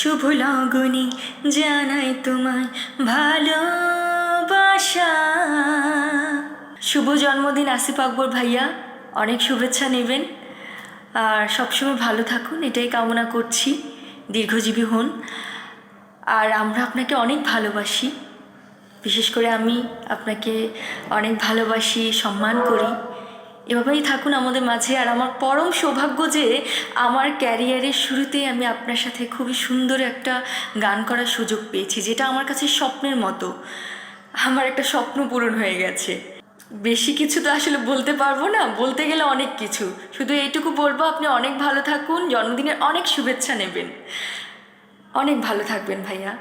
শুভ লগনে জানাই তোমায় ভালোবাসা। শুভ জন্মদিন আসিফ আকবর ভাইয়া, অনেক শুভেচ্ছা নেবেন আর সবসময় ভালো থাকুন এটাই কামনা করছি, দীর্ঘজীবী হন। আর আমরা আপনাকে অনেক ভালোবাসি, বিশেষ করে আমি আপনাকে অনেক ভালোবাসি, সম্মান করি। এভাবেই থাকুন আমাদের মাঝে। আর আমার পরম সৌভাগ্য যে আমার ক্যারিয়ারের শুরুতেই আমি আপনার সাথে খুবই সুন্দর একটা গান করার সুযোগ পেয়েছি, যেটা আমার কাছে স্বপ্নের মতো। আমার একটা স্বপ্ন পূরণ হয়ে গেছে। বেশি কিছু তো আসলে বলতে পারবো না, বলতে গেলে অনেক কিছু। শুধু এইটুকু বলবো, আপনি অনেক ভালো থাকুন, জন্মদিনের অনেক শুভেচ্ছা নেবেন। অনেক ভালো থাকবেন ভাইয়া।